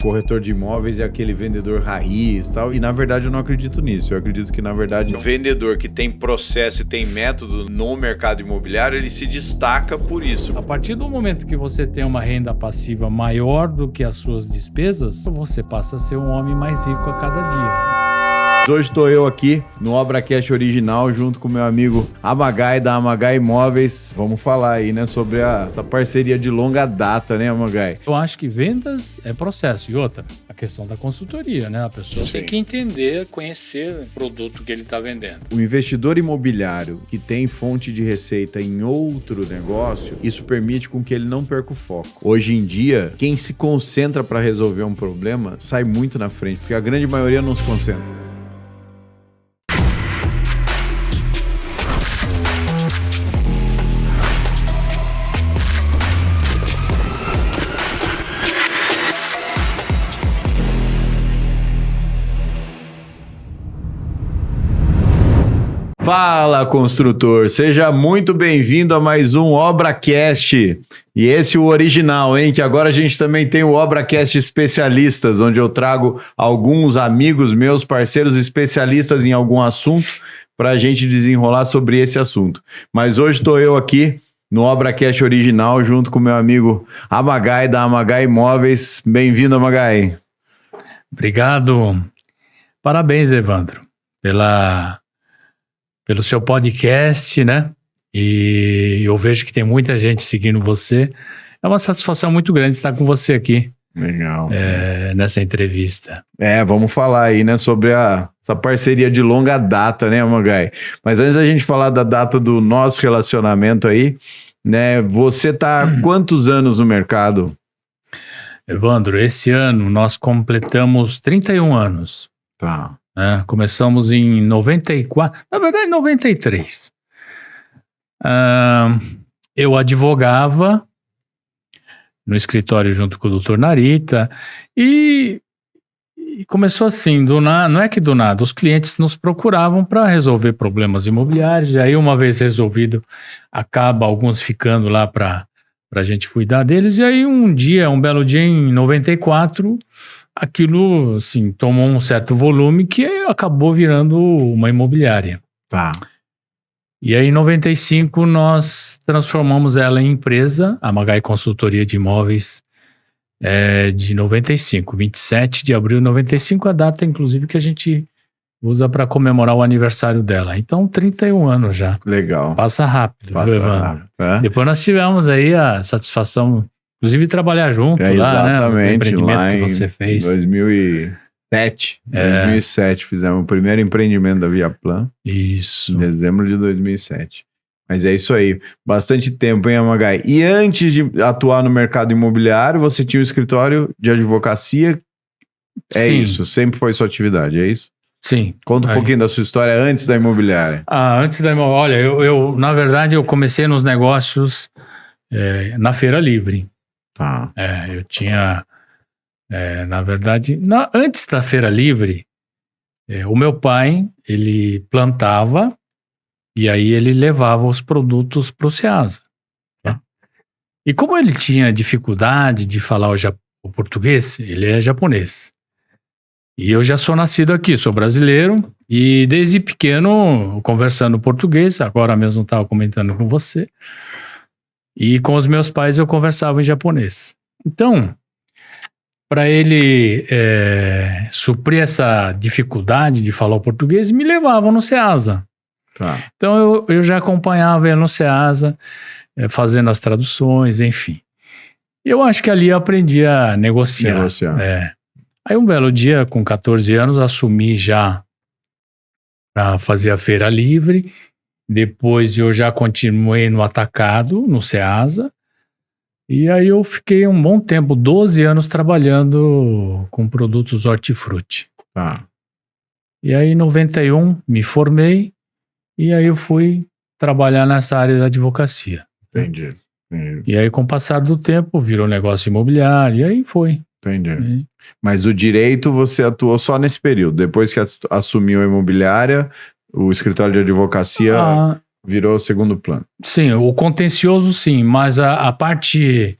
Corretor de imóveis é aquele vendedor raiz e tal, e na verdade eu não acredito nisso. Eu acredito que na verdade o vendedor que tem processo e tem método no mercado imobiliário, ele se destaca por isso. A partir do momento que você tem uma renda passiva maior do que as suas despesas, você passa a ser um homem mais rico a cada dia. Hoje estou eu aqui no ObraCast original junto com meu amigo Amagai da Amagai Imóveis. Vamos falar aí, né, sobre essa parceria de longa data, né, Amagai? Eu acho que vendas é processo. E outra, a questão da consultoria, né? A pessoa tem que entender, conhecer o produto que ele está vendendo. O investidor imobiliário que tem fonte de receita em outro negócio, isso permite com que ele não perca o foco. Hoje em dia, quem se concentra para resolver um problema sai muito na frente, porque a grande maioria não se concentra. Fala, construtor! Seja muito bem-vindo a mais um ObraCast. E esse é o original, hein? Que agora a gente também tem o ObraCast Especialistas, onde eu trago alguns amigos meus, parceiros especialistas em algum assunto, para a gente desenrolar sobre esse assunto. Mas hoje estou eu aqui no ObraCast original, junto com meu amigo Amagai, da Amagai Imóveis. Bem-vindo, Amagai. Obrigado. Parabéns, Evandro, pelo seu podcast, né? E eu vejo que tem muita gente seguindo você. É uma satisfação muito grande estar com você aqui. Legal. Nessa entrevista. Vamos falar aí, né, sobre essa parceria de longa data, né, Amagai? Mas antes da gente falar da data do nosso relacionamento aí, né, você tá há quantos anos no mercado? Evandro, esse ano nós completamos 31 anos. Tá. Começamos em 94, na verdade em 93. Eu advogava no escritório junto com o doutor Narita e começou assim, não é que do nada, os clientes nos procuravam para resolver problemas imobiliários, e aí uma vez resolvido, acaba alguns ficando lá para a gente cuidar deles, e aí um belo dia em 94, aquilo, assim, tomou um certo volume que acabou virando uma imobiliária. Tá. E aí, em 95, nós transformamos ela em empresa, a Amagai Consultoria de Imóveis, de 95, 27 de abril de 95, a data, inclusive, que a gente usa para comemorar o aniversário dela. Então, 31 anos já. Legal. Passa rápido, viu, Evandro? Depois nós tivemos aí a satisfação, inclusive, trabalhar junto lá, né? No empreendimento lá que você fez. Em 2007. 2007, fizemos o primeiro empreendimento da Viaplan. Isso. Em dezembro de 2007. Mas é isso aí. Bastante tempo, hein, Amagai? E antes de atuar no mercado imobiliário, você tinha um escritório de advocacia? Sim. Isso, sempre foi sua atividade, é isso? Sim. Conta um pouquinho da sua história antes da imobiliária. Antes da imobiliária. Olha, eu na verdade, eu comecei nos negócios na Feira Livre. Tá. Eu tinha, na verdade, antes da Feira Livre, o meu pai, ele plantava e aí ele levava os produtos para o Ceasa. Tá? E como ele tinha dificuldade de falar o português, ele é japonês. E eu já sou nascido aqui, sou brasileiro, e desde pequeno, conversando português, agora mesmo estava comentando com você, e com os meus pais eu conversava em japonês. Então, para ele suprir essa dificuldade de falar o português, me levavam no Ceasa. Tá. Então, eu já acompanhava ele no Ceasa, fazendo as traduções, enfim. Eu acho que ali eu aprendi a negociar. Aí um belo dia, com 14 anos, assumi já para fazer a Feira Livre. Depois eu já continuei no atacado, no Ceasa. E aí eu fiquei um bom tempo, 12 anos, trabalhando com produtos hortifruti. Tá. E aí em 91 me formei e aí eu fui trabalhar nessa área da advocacia. Entendi. E aí com o passar do tempo virou negócio imobiliário e aí foi. Entendi. Mas o direito você atuou só nesse período. Depois que assumiu a imobiliária, o escritório de advocacia virou segundo plano. Sim, o contencioso sim, mas a parte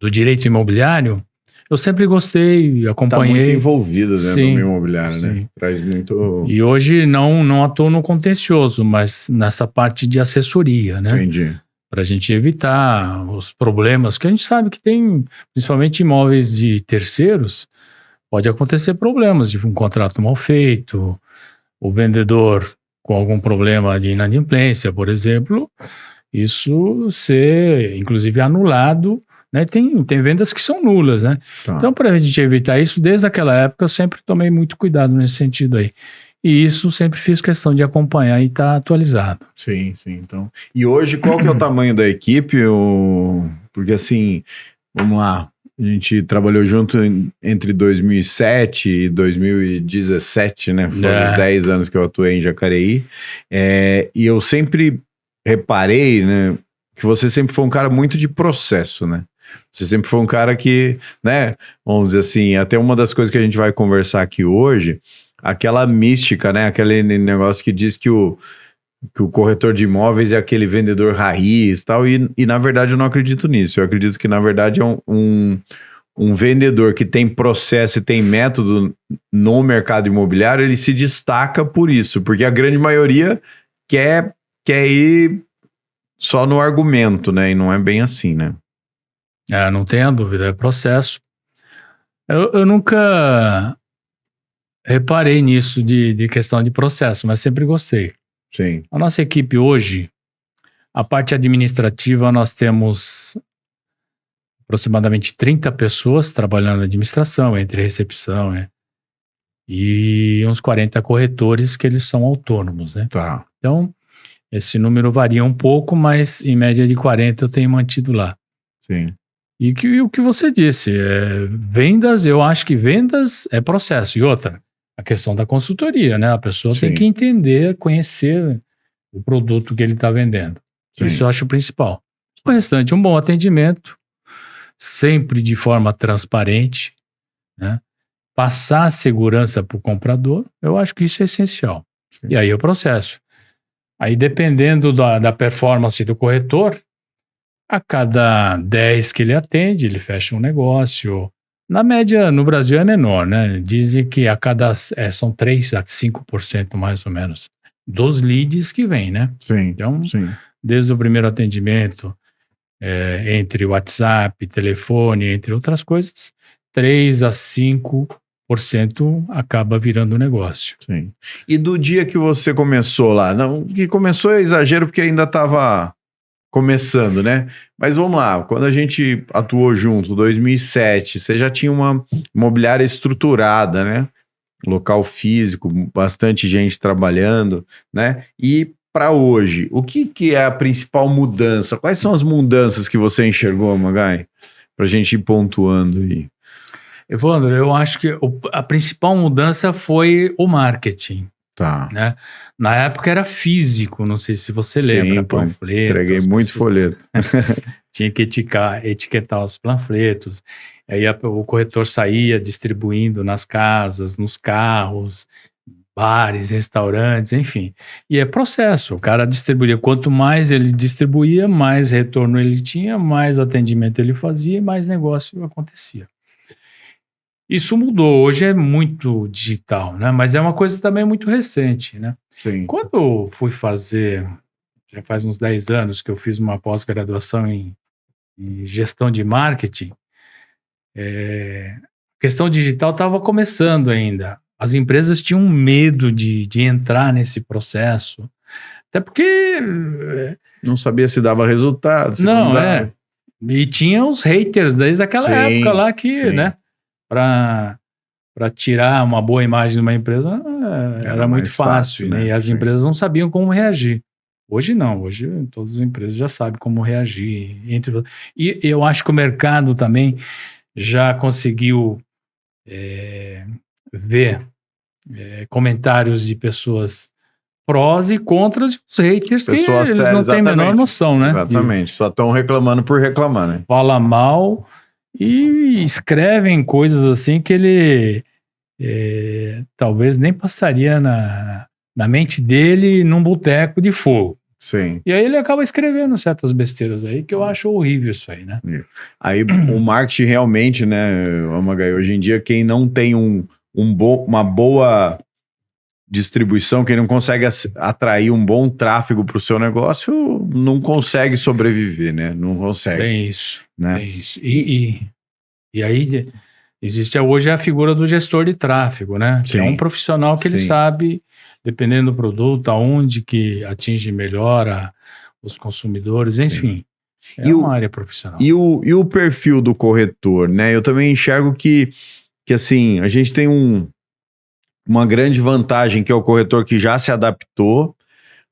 do direito imobiliário, eu sempre gostei, Tá acompanhei. muito envolvido, né, Sim, no imobiliário, né? sim. Traz muito... E hoje não atuo no contencioso, mas nessa parte de assessoria, né? Entendi. Para a gente evitar os problemas que a gente sabe que tem, principalmente imóveis de terceiros, pode acontecer problemas de um contrato mal feito, o vendedor com algum problema de inadimplência, por exemplo, isso ser, inclusive, anulado, né? Tem vendas que são nulas, né? Tá. Então, para a gente evitar isso, desde aquela época eu sempre tomei muito cuidado nesse sentido aí. E isso sempre fiz questão de acompanhar e estar atualizado. Sim, sim. Então, e hoje, qual que é o tamanho da equipe? Porque assim, vamos lá, a gente trabalhou junto entre 2007 e 2017, né? Foram os 10 anos que eu atuei em Jacareí. E eu sempre reparei, né, que você sempre foi um cara muito de processo, né? Você sempre foi um cara que, né, vamos dizer assim, até uma das coisas que a gente vai conversar aqui hoje, aquela mística, né, aquele negócio que diz que o corretor de imóveis é aquele vendedor raiz e tal, e na verdade eu não acredito nisso. Eu acredito que na verdade é um vendedor que tem processo e tem método no mercado imobiliário, ele se destaca por isso, porque a grande maioria quer ir só no argumento, né, e não é bem assim, né? Não tenha dúvida, é processo. Eu nunca reparei nisso de questão de processo, mas sempre gostei. Sim. A nossa equipe hoje, a parte administrativa, nós temos aproximadamente 30 pessoas trabalhando na administração, entre recepção, e uns 40 corretores que eles são autônomos, né? Tá. Então, esse número varia um pouco, mas em média de 40 eu tenho mantido lá. Sim. E o que você disse, vendas, eu acho que vendas é processo. E outra, a questão da consultoria, né? A pessoa tem que entender, conhecer o produto que ele está vendendo. Sim. Isso eu acho o principal. O restante, um bom atendimento, sempre de forma transparente, né? Passar segurança para o comprador, eu acho que isso é essencial. Sim. E aí é o processo. Aí, dependendo da performance do corretor, a cada 10 que ele atende, ele fecha um negócio. Na média, no Brasil é menor, né? Dizem que são 3 a 5% mais ou menos dos leads que vem, né? Sim, então, sim. Desde o primeiro atendimento, entre WhatsApp, telefone, entre outras coisas, 3 a 5% acaba virando negócio. Sim. E do dia que você começou lá? Não, que começou é exagero porque ainda estava começando, né? Mas vamos lá, quando a gente atuou junto, 2007, você já tinha uma imobiliária estruturada, né? Local físico, bastante gente trabalhando, né? E para hoje, o que é a principal mudança? Quais são as mudanças que você enxergou, Magai? Para a gente ir pontuando aí. Evandro, eu acho que a principal mudança foi o marketing. Tá. Né? Na época era físico, não sei se você lembra, panfletos. Entreguei muito folheto. Tinha que etiquetar os panfletos. Aí o corretor saía distribuindo nas casas, nos carros, bares, restaurantes, enfim. E é processo, o cara distribuía. Quanto mais ele distribuía, mais retorno ele tinha, mais atendimento ele fazia, mais negócio acontecia. Isso mudou, hoje é muito digital, né? Mas é uma coisa também muito recente, né? Sim. Quando eu fui fazer, já faz uns 10 anos que eu fiz uma pós-graduação em gestão de marketing, a questão digital estava começando ainda. As empresas tinham medo de entrar nesse processo, até porque... não sabia se dava resultado. E tinha os haters desde aquela época lá que, né? Para tirar uma boa imagem de uma empresa era muito fácil, né? E as empresas não sabiam como reagir. Hoje não, hoje todas as empresas já sabem como reagir. E eu acho que o mercado também já conseguiu ver comentários de pessoas prós e contras e os haters pessoas que eles não têm a menor noção, né? Exatamente, só estão reclamando por reclamar, né? Fala mal e escrevem coisas assim que ele talvez nem passaria na mente dele num boteco de fogo. Sim. E aí ele acaba escrevendo certas besteiras aí, que eu acho horrível isso aí, né? Aí o marketing realmente, né, Magai, hoje em dia, quem não tem uma boa distribuição, quem não consegue atrair um bom tráfego para o seu negócio, não consegue sobreviver, né? Não consegue. Tem isso, né? tem isso. E aí existe hoje a figura do gestor de tráfego, né? Que é um Sim, profissional que ele sim. sabe, dependendo do produto, aonde que atinge melhor os consumidores, enfim. É uma área profissional. E o perfil do corretor, né? Eu também enxergo que assim, a gente tem uma grande vantagem, que é o corretor que já se adaptou.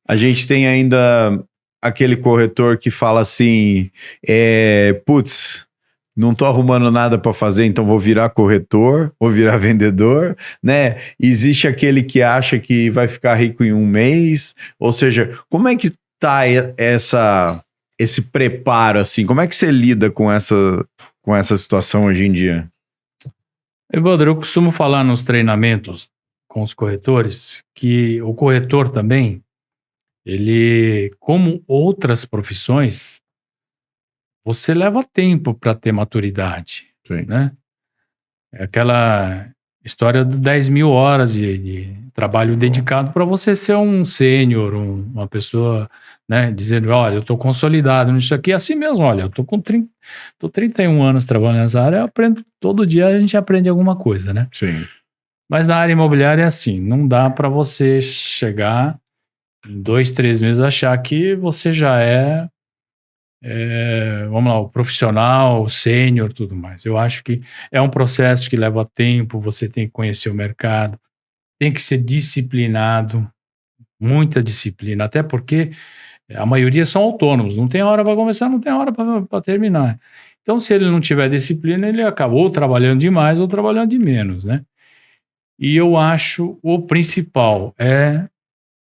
A gente tem ainda aquele corretor que fala assim, putz, não tô arrumando nada para fazer, então vou virar corretor, vou virar vendedor, né? Existe aquele que acha que vai ficar rico em um mês, ou seja, como é que tá esse preparo, assim? Como é que você lida com essa situação hoje em dia? Evandro, eu costumo falar nos treinamentos com os corretores que o corretor também, ele, como outras profissões, você leva tempo para ter maturidade, Sim. né? É aquela história de 10 mil horas de trabalho dedicado para você ser um sênior, uma pessoa, né, dizendo, olha, eu estou consolidado nisso aqui, assim mesmo, olha, eu estou com 31 anos trabalhando nessa área, eu aprendo, todo dia a gente aprende alguma coisa, né? Sim. Mas na área imobiliária é assim, não dá para você chegar em 2, 3 meses achar que você já vamos lá, o profissional, o sênior, tudo mais. Eu acho que é um processo que leva tempo, você tem que conhecer o mercado, tem que ser disciplinado, muita disciplina, até porque a maioria são autônomos, não tem hora para começar, não tem hora para terminar. Então, se ele não tiver disciplina, ele acabou trabalhando demais ou trabalhando de menos, né? E eu acho o principal é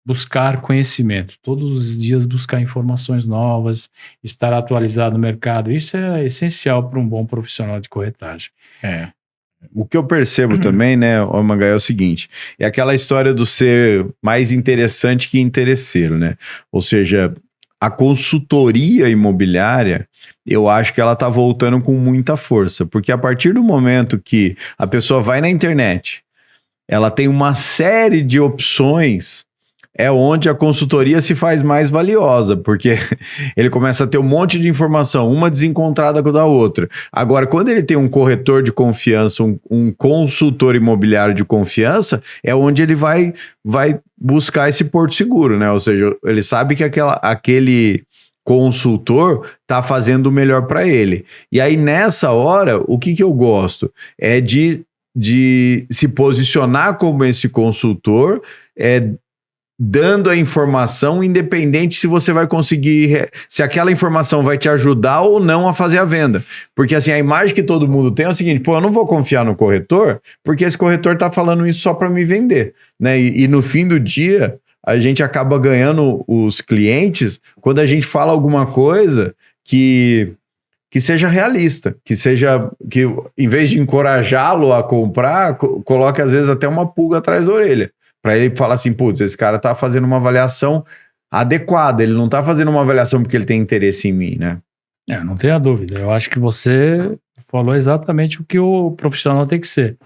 buscar conhecimento, todos os dias buscar informações novas, estar atualizado no mercado, isso é essencial para um bom profissional de corretagem. O que eu percebo também, né, Magai, é o seguinte, é aquela história do ser mais interessante que interesseiro, né? Ou seja, a consultoria imobiliária, eu acho que ela tá voltando com muita força, porque a partir do momento que a pessoa vai na internet, ela tem uma série de opções, é onde a consultoria se faz mais valiosa, porque ele começa a ter um monte de informação, uma desencontrada com a outra. Agora, quando ele tem um corretor de confiança, um consultor imobiliário de confiança, é onde ele vai buscar esse porto seguro, né? Ou seja, ele sabe que aquele consultor está fazendo o melhor para ele. E aí, nessa hora, o que eu gosto? É de se posicionar como esse consultor, dando a informação, independente se você vai conseguir, se aquela informação vai te ajudar ou não a fazer a venda. Porque assim, a imagem que todo mundo tem é o seguinte, eu não vou confiar no corretor, porque esse corretor tá falando isso só para me vender, né? E no fim do dia, a gente acaba ganhando os clientes quando a gente fala alguma coisa que seja realista, que em vez de encorajá-lo a comprar, coloque às vezes até uma pulga atrás da orelha. Para ele falar assim, putz, esse cara tá fazendo uma avaliação adequada, ele não tá fazendo uma avaliação porque ele tem interesse em mim, né? Não tenha dúvida. Eu acho que você falou exatamente o que o profissional tem que ser.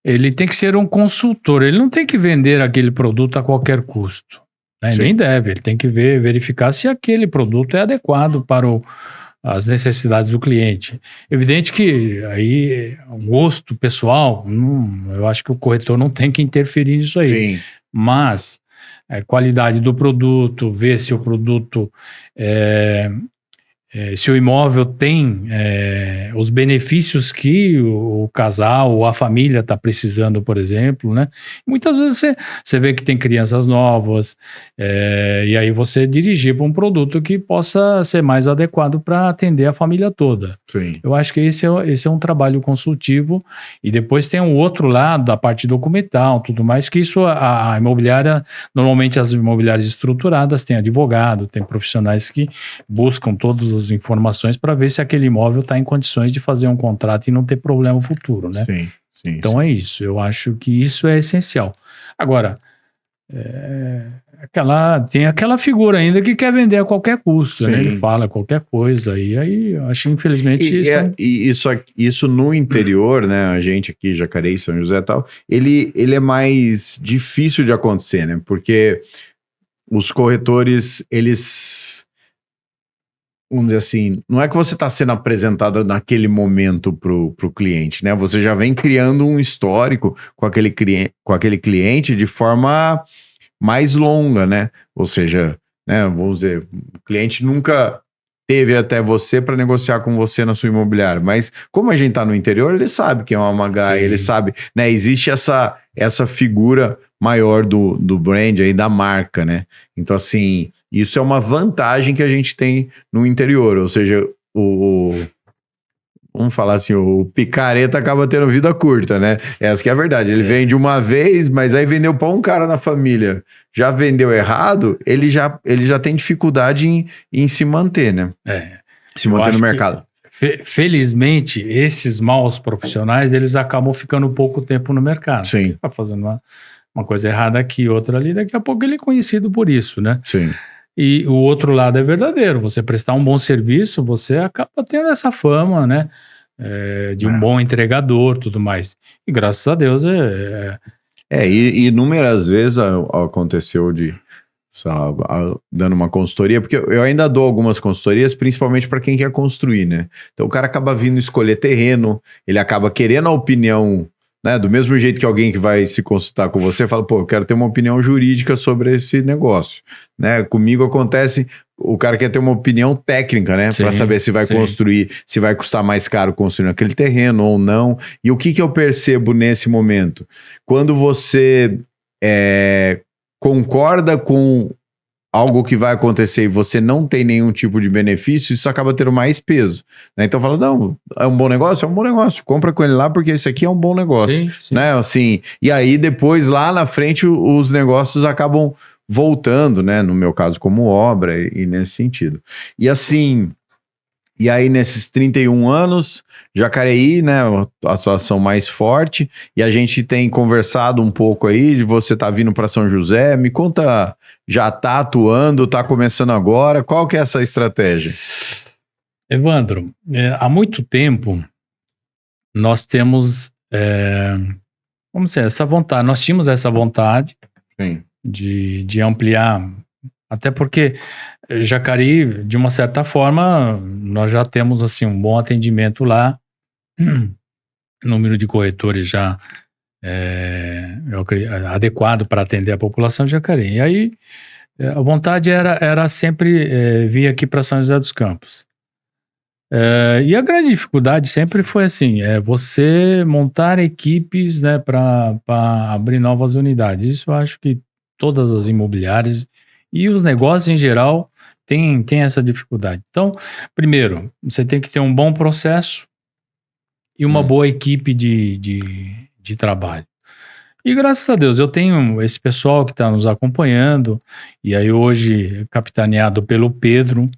Ele tem que ser um consultor, ele não tem que vender aquele produto a qualquer custo, né? Nem deve, ele tem que verificar se aquele produto é adequado para as necessidades do cliente. Evidente que aí o gosto pessoal, eu acho que o corretor não tem que interferir nisso aí. Sim. Mas qualidade do produto, ver se o produto, se o imóvel tem os benefícios que o casal ou a família está precisando, por exemplo, né? Muitas vezes você vê que tem crianças novas, e aí você dirigir para um produto que possa ser mais adequado para atender a família toda. Sim. Eu acho que esse é um trabalho consultivo, e depois tem um outro lado, da parte documental, tudo mais, que isso a imobiliária, normalmente as imobiliárias estruturadas têm advogado, tem profissionais que buscam todas as informações para ver se aquele imóvel está em condições de fazer um contrato e não ter problema futuro, né? Sim, então é isso, eu acho que isso é essencial. Agora, tem aquela figura ainda que quer vender a qualquer custo, né? Sim. Ele fala qualquer coisa, e aí eu acho que infelizmente Isso no interior, né? A gente aqui, Jacareí, São José e tal, ele é mais difícil de acontecer, né? Porque os corretores, eles, vamos dizer assim, não é que você está sendo apresentado naquele momento pro cliente, né? Você já vem criando um histórico com aquele cliente de forma mais longa, né? Ou seja, né, vamos dizer, o cliente nunca teve até você para negociar com você na sua imobiliária, mas como a gente está no interior, ele sabe que é uma Magai, ele sabe, né? Existe essa figura maior do brand aí, da marca, né? Então, assim, isso é uma vantagem que a gente tem no interior, ou seja, vamos falar assim, o picareta acaba tendo vida curta, né? Essa que é a verdade. Ele vende uma vez, mas aí vendeu para um cara na família. Já vendeu errado, ele já tem dificuldade em se manter, né? Se manter no mercado. Felizmente, esses maus profissionais, eles acabam ficando pouco tempo no mercado. Sim. Tá fazendo uma coisa errada aqui, outra ali, daqui a pouco ele é conhecido por isso, né? Sim. E o outro lado é verdadeiro. Você prestar um bom serviço, você acaba tendo essa fama, né? De um bom entregador, tudo mais. E graças a Deus e inúmeras vezes aconteceu de, sei lá, dando uma consultoria, porque eu ainda dou algumas consultorias, principalmente para quem quer construir, né? Então o cara acaba vindo escolher terreno, ele acaba querendo a opinião, né? Do mesmo jeito que alguém que vai se consultar com você fala, pô, eu quero ter uma opinião jurídica sobre esse negócio, né? Comigo acontece, o cara quer ter uma opinião técnica, né? Para saber se vai construir, se vai custar mais caro construir naquele terreno ou não. E o que eu percebo nesse momento? Quando você concorda com algo que vai acontecer e você não tem nenhum tipo de benefício, isso acaba tendo mais peso, né? Então fala, não, é um bom negócio? É um bom negócio, compra com ele lá porque esse aqui é um bom negócio, né? Assim, e aí depois lá na frente os negócios acabam voltando, né? No meu caso como obra e nesse sentido. E assim, e aí nesses 31 anos, Jacareí, né, a atuação mais forte, e a gente tem conversado um pouco aí, de você tá vindo para São José, me conta, já tá atuando, tá começando agora, qual que é essa estratégia? Evandro, há muito tempo nós temos, vamos dizer, essa vontade, nós tínhamos essa vontade de ampliar, até porque Jacareí, de uma certa forma, nós já temos assim um bom atendimento lá, número de corretores já adequado para atender a população de Jacareí. E aí a vontade era sempre vir aqui para São José dos Campos. E a grande dificuldade sempre foi assim, você montar equipes, né, para abrir novas unidades. Isso eu acho que todas as imobiliárias e os negócios em geral tem essa dificuldade. Então, primeiro, você tem que ter um bom processo e uma boa equipe de trabalho. E graças a Deus, eu tenho esse pessoal que está nos acompanhando, e aí hoje capitaneado pelo Pedro,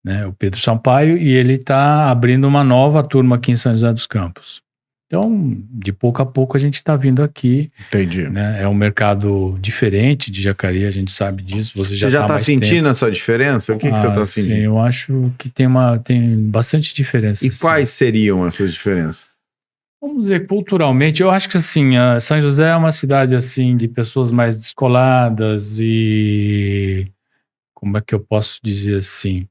né, o Pedro Sampaio, e ele está abrindo uma nova turma aqui em São José dos Campos. Então, de pouco a pouco a gente está vindo aqui. Entendi. Né? É um mercado diferente de Jacareí, a gente sabe disso. Você já está sentindo essa diferença? O que você está sentindo? Sim, eu acho que tem bastante diferença. E quais seriam essas diferenças? Vamos dizer, culturalmente, eu acho que assim, São José é uma cidade assim de pessoas mais descoladas e, como é que eu posso dizer assim,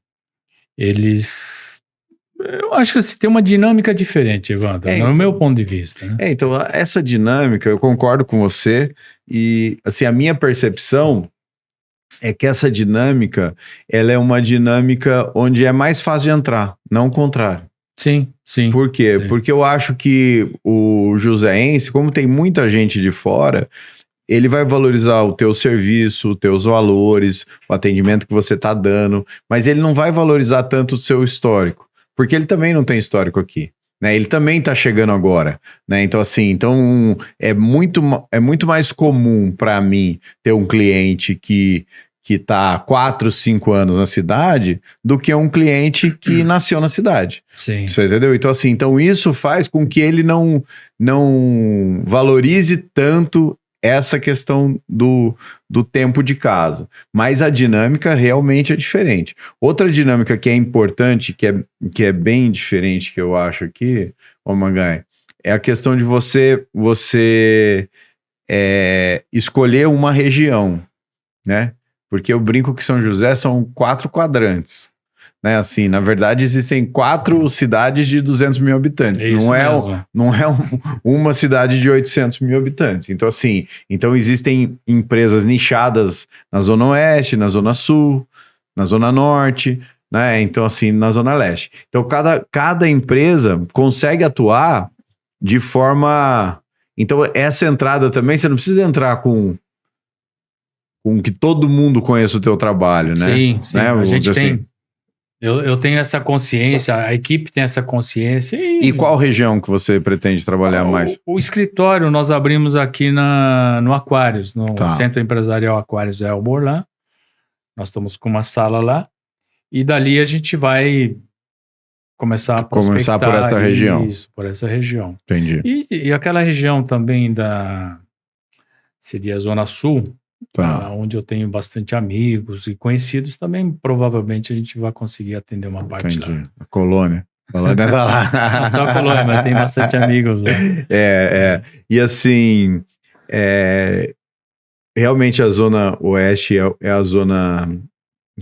eu acho que assim, tem uma dinâmica diferente, Evandro, no meu ponto de vista. Né? Então, essa dinâmica, eu concordo com você, e assim, a minha percepção é que essa dinâmica, ela é uma dinâmica onde é mais fácil de entrar, não o contrário. Sim. Por quê? Sim. Porque eu acho que o joseense, como tem muita gente de fora, ele vai valorizar o teu serviço, os teus valores, o atendimento que você está dando, mas ele não vai valorizar tanto o seu histórico, porque ele também não tem histórico aqui, né? Ele também está chegando agora, né? Então assim, é muito mais comum para mim ter um cliente que está há 4, 5 anos na cidade, do que um cliente que nasceu na cidade. Sim. Você entendeu? Então, assim, isso faz com que ele não valorize tanto essa questão do tempo de casa. Mas a dinâmica realmente é diferente. Outra dinâmica que é importante, que é bem diferente, que eu acho aqui, ô Magai, é a questão de você escolher uma região, né? Porque eu brinco que São José são 4 quadrantes. Né, assim, na verdade, existem 4 cidades de 200 mil habitantes. Não é uma cidade de 800 mil habitantes. Então, assim, existem empresas nichadas na Zona Oeste, na Zona Sul, na Zona Norte, né? Então, assim, na Zona Leste. Então, cada empresa consegue atuar de forma... Então, essa entrada também, você não precisa entrar com que todo mundo conheça o teu trabalho, né? Sim, né? A gente tem... Assim, Eu tenho essa consciência, a equipe tem essa consciência. E qual região que você pretende trabalhar mais? O escritório nós abrimos aqui no Aquários, no Tá. Centro Empresarial Aquários de Alborlã. Nós estamos com uma sala lá. E dali a gente vai começar a prospectar. Começar por essa região. Isso, por essa região. Entendi. E aquela região também seria a Zona Sul, Tá. onde eu tenho bastante amigos e conhecidos, também provavelmente a gente vai conseguir atender uma parte lá. A colônia. A colônia tá lá. Não só a colônia, mas tem bastante amigos lá. E assim, realmente a Zona Oeste é a zona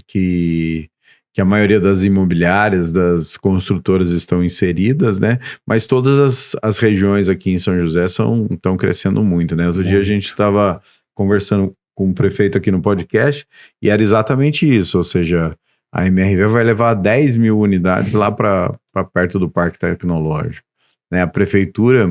que a maioria das imobiliárias, das construtoras estão inseridas, né? Mas todas as regiões aqui em São José estão crescendo muito, né? Outro dia a gente estava conversando com o prefeito aqui no podcast e era exatamente isso, ou seja, a MRV vai levar 10 mil unidades lá para perto do Parque Tecnológico, né? A prefeitura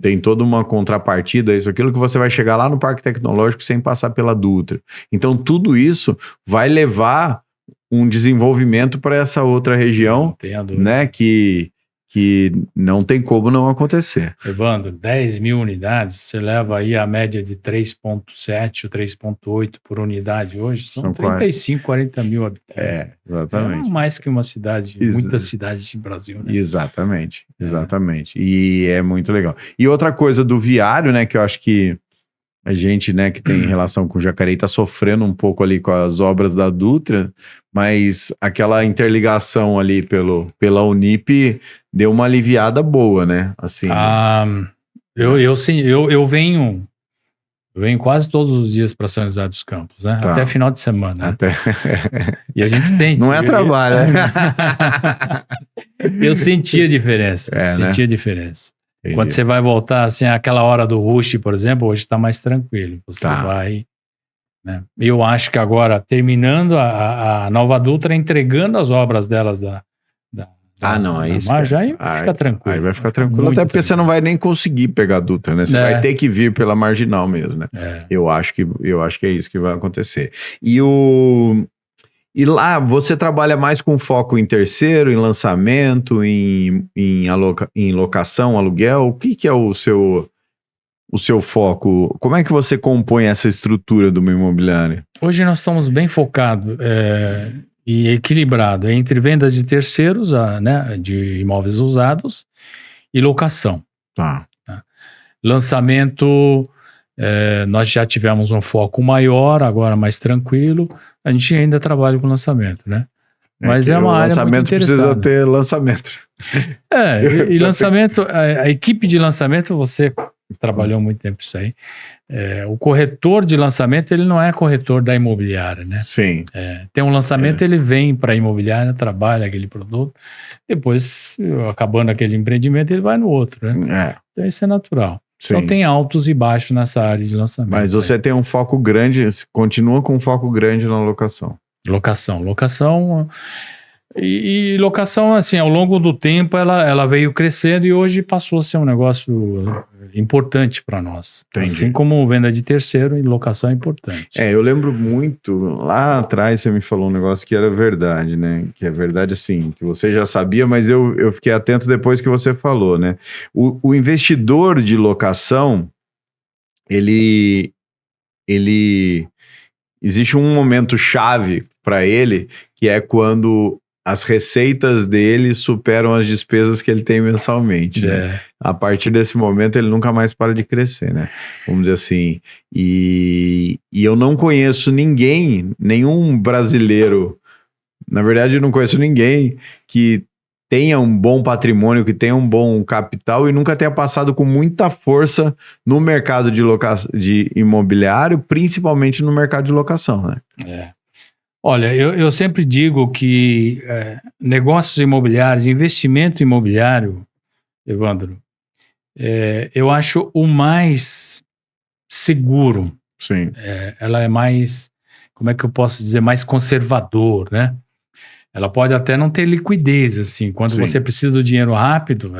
tem toda uma contrapartida, aquilo que você vai chegar lá no Parque Tecnológico sem passar pela Dutra. Então tudo isso vai levar um desenvolvimento para essa outra região, né, que não tem como não acontecer. Evandro, 10 mil unidades, você leva aí a média de 3,7 ou 3,8 por unidade hoje, são 35, 40 mil habitantes. Exatamente. É mais que uma cidade, muitas cidades do Brasil, né? Exatamente. E é muito legal. E outra coisa do viário, né, que eu acho que a gente, né, que tem relação com o Jacareí, está sofrendo um pouco ali com as obras da Dutra, mas aquela interligação ali pela Unip deu uma aliviada boa, né? Assim. Eu venho quase todos os dias para São José dos Campos, né? Tá. Até final de semana. Né? E a gente tem. Não é trabalho, né? Eu senti a diferença. A diferença. Entendi. Quando você vai voltar, assim, aquela hora do rush, por exemplo, hoje está mais tranquilo. Você vai... Né? Eu acho que agora, terminando a Nova Dutra, entregando as obras delas aí fica tranquilo. Aí vai ficar tranquilo, até porque você não vai nem conseguir pegar a Dutra, né? Você vai ter que vir pela Marginal mesmo, né? Eu acho que é isso que vai acontecer. E lá você trabalha mais com foco em terceiro, em lançamento, em locação, aluguel? O que é o seu foco? Como é que você compõe essa estrutura de uma imobiliária? Hoje nós estamos bem focados e equilibrados entre vendas de terceiros, né, de imóveis usados, e locação. Tá. Lançamento, nós já tivemos um foco maior, agora mais tranquilo. A gente ainda trabalha com lançamento, né? Mas é uma área muito interessante. Precisa ter lançamento. E lançamento, a equipe de lançamento, você trabalhou muito tempo isso aí. O corretor de lançamento, ele não é corretor da imobiliária, né? Sim. Tem um lançamento, ele vem para a imobiliária, trabalha aquele produto, depois, acabando aquele empreendimento, ele vai no outro, né? Então isso é natural. Sim. Então tem altos e baixos nessa área de lançamento. Mas você tem um foco grande, continua com um foco grande na locação. Locação. E locação, assim, ao longo do tempo, ela veio crescendo e hoje passou a ser um negócio importante para nós. Entendi. Assim como venda de terceiro, e locação é importante. Eu lembro muito, lá atrás você me falou um negócio que era verdade, né? Que é verdade, assim, que você já sabia, mas eu fiquei atento depois que você falou, né? O investidor de locação, ele existe um momento chave para ele, que é quando as receitas dele superam as despesas que ele tem mensalmente, né? A partir desse momento ele nunca mais para de crescer, né? Vamos dizer assim. E eu não conheço ninguém, nenhum brasileiro, na verdade eu não conheço ninguém que tenha um bom patrimônio, que tenha um bom capital e nunca tenha passado com muita força no mercado de imobiliário, principalmente no mercado de locação, né? Olha, eu sempre digo que negócios imobiliários, investimento imobiliário, Evandro, eu acho o mais seguro. Sim. Ela é mais, como é que eu posso dizer, mais conservador, né? Ela pode até não ter liquidez, assim. Quando você precisa do dinheiro rápido,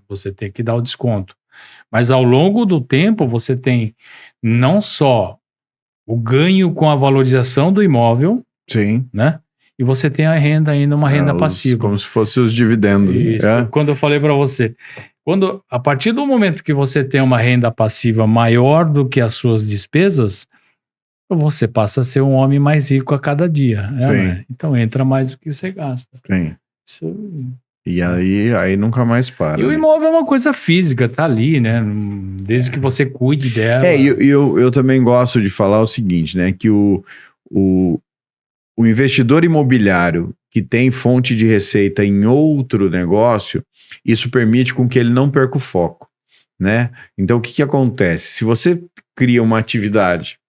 você tem que dar o desconto. Mas ao longo do tempo, você tem não só o ganho com a valorização do imóvel, sim, né? E você tem a renda ainda, uma renda passiva. Como se fossem os dividendos. Isso. Quando eu falei para você, a partir do momento que você tem uma renda passiva maior do que as suas despesas, você passa a ser um homem mais rico a cada dia. Né? Então entra mais do que você gasta. Sim. Isso... E aí nunca mais para. E o imóvel é uma coisa física, tá ali, né? Desde que você cuide dela. Eu também gosto de falar o seguinte, né? Que o investidor imobiliário que tem fonte de receita em outro negócio, isso permite com que ele não perca o foco, né? Então, o que acontece? Se você cria uma atividade,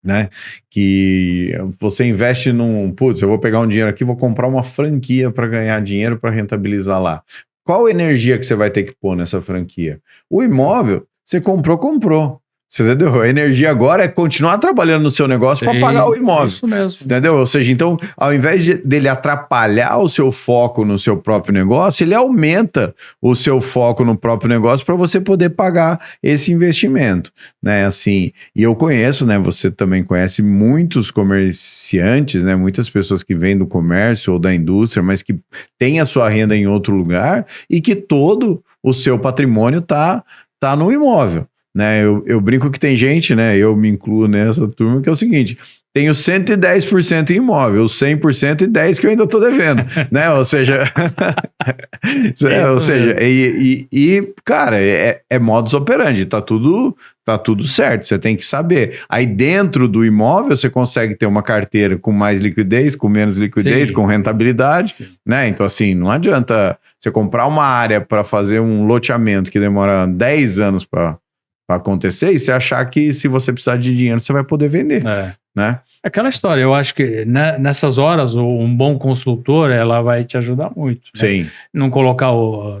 né, que você investe eu vou pegar um dinheiro aqui, vou comprar uma franquia para ganhar dinheiro para rentabilizar lá. Qual energia que você vai ter que pôr nessa franquia? O imóvel, você comprou. Você entendeu? A energia agora é continuar trabalhando no seu negócio para pagar o imóvel. Isso mesmo. Entendeu? Ou seja, então, ao invés dele atrapalhar o seu foco no seu próprio negócio, ele aumenta o seu foco no próprio negócio para você poder pagar esse investimento, né? Assim, e eu conheço, né? Você também conhece muitos comerciantes, né? Muitas pessoas que vêm do comércio ou da indústria, mas que têm a sua renda em outro lugar e que todo o seu patrimônio tá no imóvel. Né, eu brinco que tem gente, né, eu me incluo nessa turma, que é o seguinte: tenho 110% em imóvel, 100% e 10% que eu ainda estou devendo, né, ou seja, cara, é modus operandi, tá tudo certo, você tem que saber. Aí dentro do imóvel você consegue ter uma carteira com mais liquidez, com menos liquidez, com rentabilidade, né, então assim, não adianta você comprar uma área para fazer um loteamento que demora 10 anos para acontecer e você achar que se você precisar de dinheiro você vai poder vender, né? Aquela história, eu acho que nessas horas um bom consultor, ela vai te ajudar muito. Né? Sim. Não colocar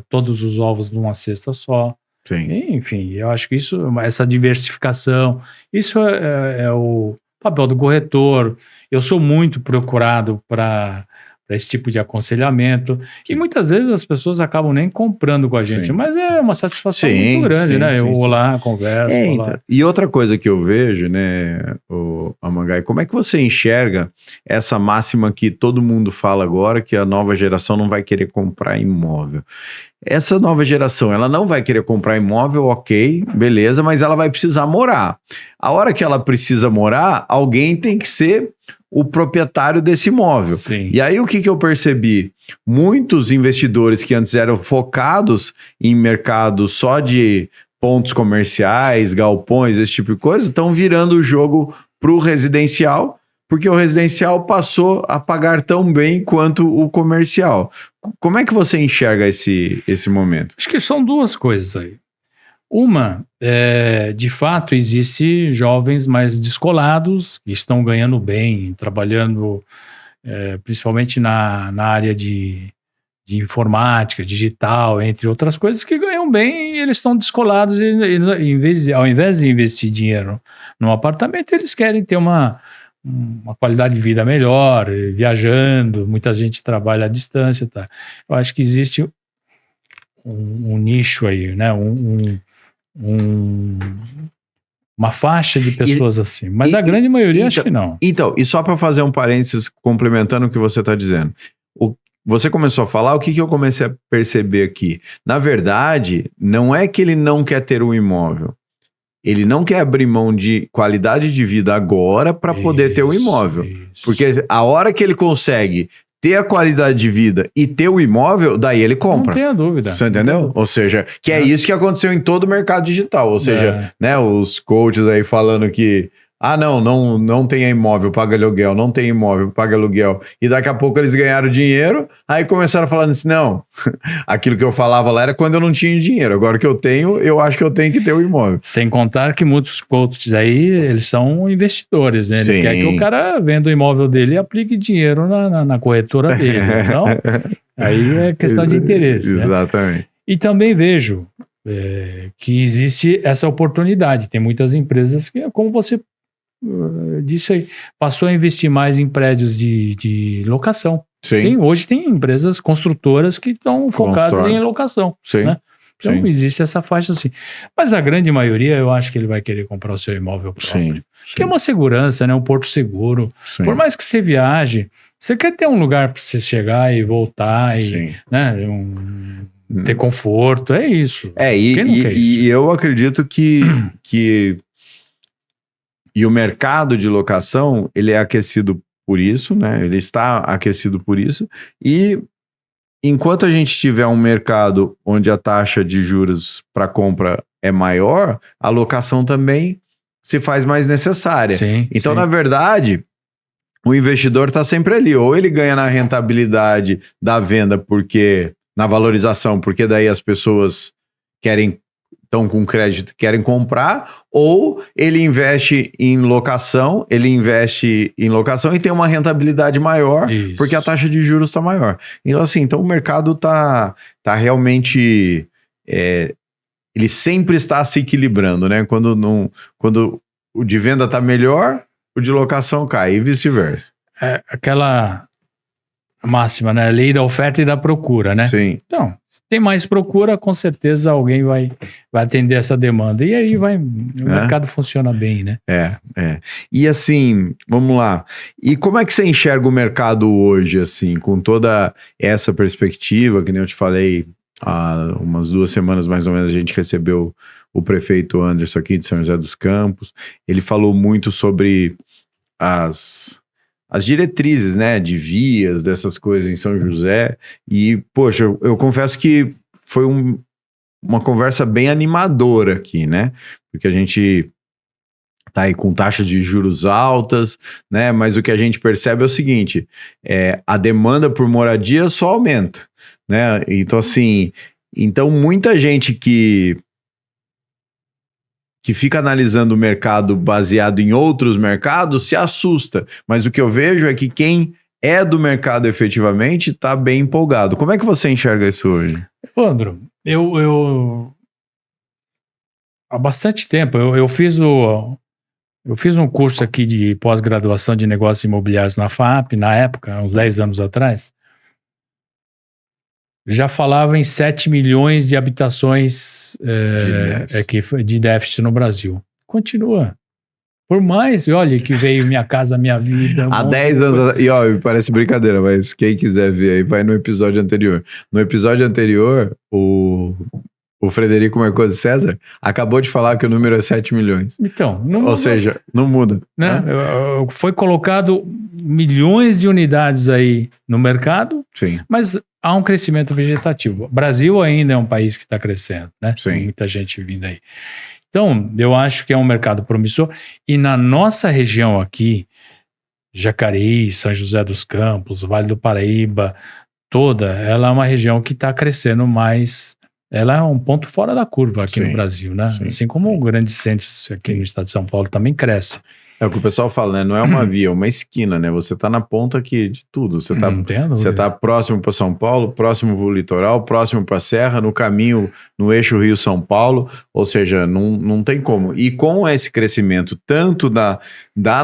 todos os ovos numa cesta só. Sim. E, enfim, eu acho que essa diversificação, isso é o papel do corretor. Eu sou muito procurado para esse tipo de aconselhamento. E muitas vezes as pessoas acabam nem comprando com a gente, mas é uma satisfação muito grande, né? Eu vou lá, converso, vou lá. E outra coisa que eu vejo, né, Amangai, como é que você enxerga essa máxima que todo mundo fala agora, que a nova geração não vai querer comprar imóvel? Essa nova geração, ela não vai querer comprar imóvel, ok, beleza, mas ela vai precisar morar. A hora que ela precisa morar, alguém tem que ser o proprietário desse imóvel. Sim. E aí o que eu percebi? Muitos investidores que antes eram focados em mercado só de pontos comerciais, galpões, esse tipo de coisa, estão virando o jogo para o residencial, porque o residencial passou a pagar tão bem quanto o comercial. Como é que você enxerga esse momento? Acho que são duas coisas aí. Uma, de fato, existe jovens mais descolados que estão ganhando bem, trabalhando principalmente na área de informática, digital, entre outras coisas, que ganham bem e eles estão descolados e ao invés de investir dinheiro num apartamento, eles querem ter uma qualidade de vida melhor, viajando, muita gente trabalha à distância, tá? Eu acho que existe um nicho aí, né? Uma faixa de pessoas assim, mas a grande maioria acho que não. Então, e só para fazer um parênteses complementando o que você está dizendo, você começou a falar, o que eu comecei a perceber aqui? Na verdade, não é que ele não quer ter um imóvel, ele não quer abrir mão de qualidade de vida agora para poder ter um imóvel, porque a hora que ele consegue ter a qualidade de vida e ter o imóvel, daí ele compra. Não tenha dúvida. Você entendeu? Ou seja, que é isso que aconteceu em todo o mercado digital. Ou seja, né, os coaches aí falando que não tem imóvel, paga aluguel, não tem imóvel, paga aluguel. E daqui a pouco eles ganharam dinheiro, aí começaram falando assim, não, aquilo que eu falava lá era quando eu não tinha dinheiro. Agora que eu tenho, eu acho que eu tenho que ter o imóvel. Sem contar que muitos coaches aí, eles são investidores, né? Ele quer que o cara venda o imóvel dele e aplique dinheiro na corretora dele. Então, aí é questão de interesse. Exatamente. Né? E também vejo que existe essa oportunidade. Tem muitas empresas que, como você disse aí, passou a investir mais em prédios de locação. Sim. Hoje tem empresas construtoras que estão focadas em locação. Sim. Né? Então Sim. existe essa faixa assim. Mas a grande maioria, eu acho que ele vai querer comprar o seu imóvel próprio. Sim. Que é uma segurança, né? Um porto seguro. Sim. Por mais que você viaje, você quer ter um lugar para você chegar e voltar e, né? Ter conforto, é isso. E eu acredito que e o mercado de locação, ele é aquecido por isso, né? Ele está aquecido por isso. E enquanto a gente tiver um mercado onde a taxa de juros para compra é maior, a locação também se faz mais necessária. Sim, então, na verdade, o investidor está sempre ali. Ou ele ganha na rentabilidade da venda, na valorização, porque daí as pessoas estão com crédito, querem comprar, ou ele investe em locação, e tem uma rentabilidade maior, porque a taxa de juros está maior. Então, assim, o mercado tá realmente... ele sempre está se equilibrando, né? Quando o de venda está melhor, o de locação cai, e vice-versa. É aquela máxima, né? Lei da oferta e da procura, né? Sim. Então, se tem mais procura, com certeza alguém vai atender essa demanda. E aí o mercado funciona bem, né? E assim, vamos lá. E como é que você enxerga o mercado hoje, assim, com toda essa perspectiva, que nem eu te falei, há umas 2 semanas mais ou menos a gente recebeu o prefeito Anderson aqui de São José dos Campos. Ele falou muito sobre as diretrizes, né, de vias, dessas coisas em São José, e, poxa, eu confesso que foi uma conversa bem animadora aqui, né, porque a gente tá aí com taxas de juros altas, né, mas o que a gente percebe é o seguinte, a demanda por moradia só aumenta, né, então assim, muita gente que fica analisando o mercado baseado em outros mercados se assusta. Mas o que eu vejo é que quem é do mercado efetivamente está bem empolgado. Como é que você enxerga isso hoje? Evandro, eu há bastante tempo, eu fiz um curso aqui de pós-graduação de negócios imobiliários na FAP, na época, uns 10 anos atrás. Já falava em 7 milhões de habitações de déficit no Brasil. Continua. Por mais, olha, que veio Minha Casa Minha Vida. Há 10 anos, e parece brincadeira, mas quem quiser ver aí, vai no episódio anterior. No episódio anterior, o Frederico Marcosi César acabou de falar que o número é 7 milhões. Então, não muda. Ou seja, não muda. Né? Foi colocado milhões de unidades aí no mercado, sim, mas há um crescimento vegetativo. O Brasil ainda é um país que está crescendo, né? Sim. Tem muita gente vindo aí. Então, eu acho que é um mercado promissor. E na nossa região aqui, Jacareí, São José dos Campos, Vale do Paraíba, ela é uma região que está crescendo mais. Ela é um ponto fora da curva aqui no Brasil, né? Sim, assim como grandes centros aqui no estado de São Paulo também cresce. É o que o pessoal fala, né? Não é uma via, é uma esquina, né? Você tá na ponta aqui de tudo. Você tá próximo para São Paulo, próximo pro litoral, próximo para a Serra, no caminho, no eixo Rio-São Paulo. Ou seja, não tem como. E com esse crescimento, tanto da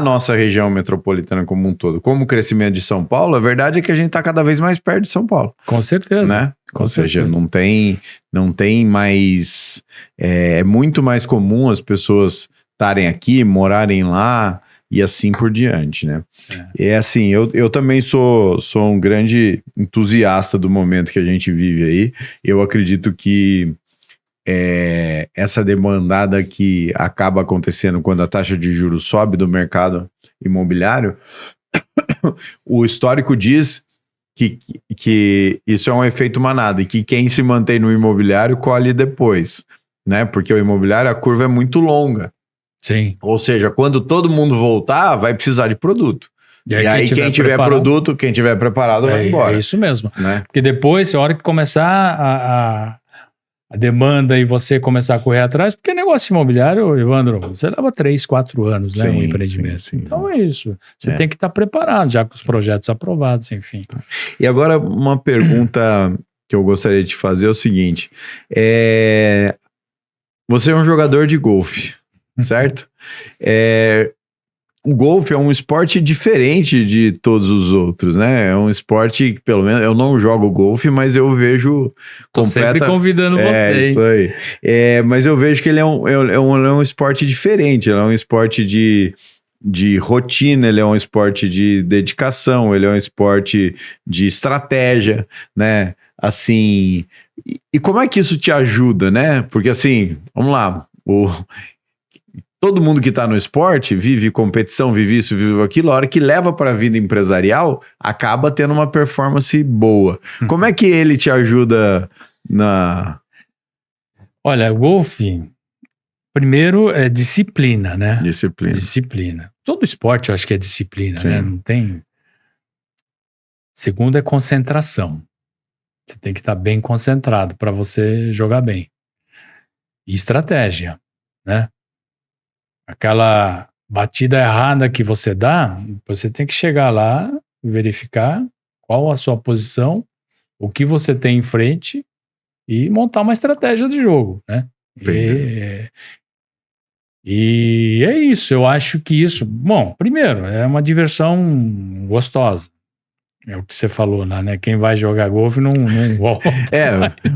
nossa região metropolitana como um todo, como o crescimento de São Paulo, a verdade é que a gente tá cada vez mais perto de São Paulo. Com certeza. Né? Ou seja, não tem mais... É muito mais comum as pessoas estarem aqui, morarem lá e assim por diante, né? É assim, eu também sou um grande entusiasta do momento que a gente vive aí. Eu acredito que essa demandada que acaba acontecendo quando a taxa de juros sobe do mercado imobiliário, o histórico diz que isso é um efeito manada e que quem se mantém no imobiliário colhe depois, né? Porque o imobiliário, a curva é muito longa. Sim. Ou seja, quando todo mundo voltar, vai precisar de produto. E aí quem tiver produto, quem tiver preparado vai embora. É isso mesmo. Né? Porque depois, a hora que começar a demanda e você começar a correr atrás, porque negócio imobiliário, Evandro, você leva 3, 4 anos, né, um empreendimento. Sim. Então é isso. Você tem que estar preparado, já com os projetos aprovados, enfim. E agora, uma pergunta que eu gostaria de te fazer é o seguinte. Você é um jogador de golfe, certo? O golfe é um esporte diferente de todos os outros, né? É um esporte que, pelo menos, eu não jogo golfe, mas eu vejo... Tô sempre convidando você, isso aí. Mas eu vejo que ele é um esporte diferente, ele é um esporte de rotina, ele é um esporte de dedicação, ele é um esporte de estratégia, né? Assim, e como é que isso te ajuda, né? Porque assim, vamos lá, todo mundo que está no esporte vive competição, vive isso, vive aquilo, a hora que leva para a vida empresarial, acaba tendo uma performance boa. Como é que ele te ajuda na... Olha, o golfe, primeiro é disciplina, né? Disciplina. Todo esporte eu acho que é disciplina, Sim. né? Não tem... Segundo é concentração. Você tem que estar bem concentrado para você jogar bem. E estratégia, né? Aquela batida errada que você dá, você tem que chegar lá, verificar qual a sua posição, o que você tem em frente e montar uma estratégia de jogo, né? E é isso, eu acho que isso... Bom, primeiro, é uma diversão gostosa. É o que você falou lá, né? Quem vai jogar golfe não volta.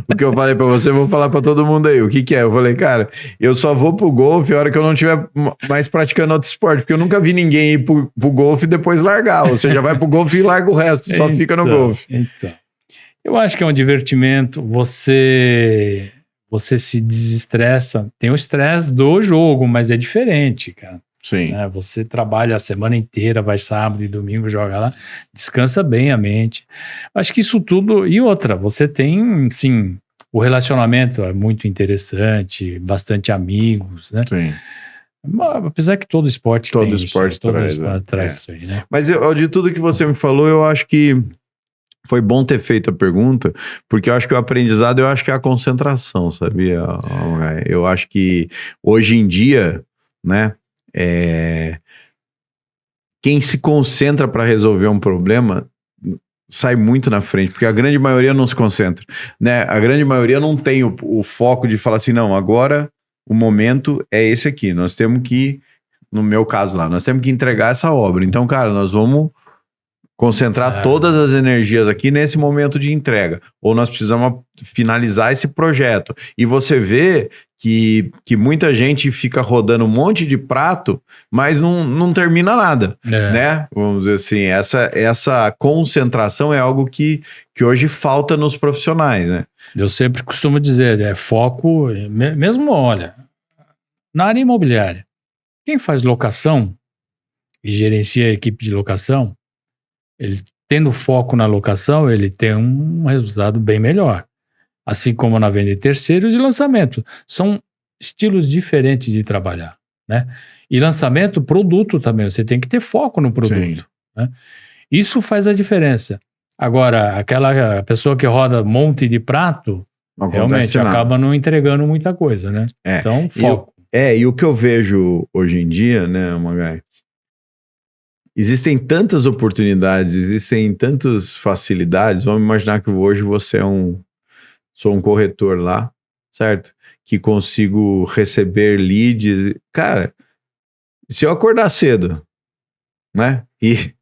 O que eu falei pra você, eu vou falar pra todo mundo aí. O que é? Eu falei, cara, eu só vou pro golfe a hora que eu não estiver mais praticando outro esporte, porque eu nunca vi ninguém ir pro golfe e depois largar. Ou seja, vai pro golfe e larga o resto, só fica no golfe. Então, eu acho que é um divertimento. Você se desestressa. Tem o estresse do jogo, mas é diferente, cara. Sim. Né? Você trabalha a semana inteira, vai sábado e domingo, joga lá, descansa bem a mente. Acho que isso tudo... E outra, você tem, sim, o relacionamento é muito interessante, bastante amigos, né? Sim. Apesar que todo esporte tem isso. Todo esporte traz isso aí, né? Mas de tudo que você me falou, eu acho que foi bom ter feito a pergunta, porque eu acho que o aprendizado, eu acho que é a concentração, sabia? Eu acho que hoje em dia, né? Quem se concentra para resolver um problema sai muito na frente, porque a grande maioria não se concentra, né? A grande maioria não tem o foco de falar assim, não, agora o momento é esse aqui, nós temos que, no meu caso lá, nós temos que entregar essa obra, então, cara, nós vamos concentrar todas as energias aqui nesse momento de entrega, ou nós precisamos finalizar esse projeto, e você vê que muita gente fica rodando um monte de prato, mas não termina nada, né? Vamos dizer assim, essa concentração é algo que hoje falta nos profissionais, né? Eu sempre costumo dizer, foco, mesmo, olha, na área imobiliária, quem faz locação e gerencia a equipe de locação, ele tendo foco na locação, ele tem um resultado bem melhor. Assim como na venda de terceiros e lançamento. São estilos diferentes de trabalhar, né? E lançamento, produto também. Você tem que ter foco no produto, né? Isso faz a diferença. Agora, aquela pessoa que roda um monte de prato, realmente acaba não entregando muita coisa, né? Então, foco. E o que eu vejo hoje em dia, né, Magai? Existem tantas oportunidades, existem tantas facilidades. Vamos imaginar que hoje você sou um corretor lá, certo? Que consigo receber leads. Cara, se eu acordar cedo, né? E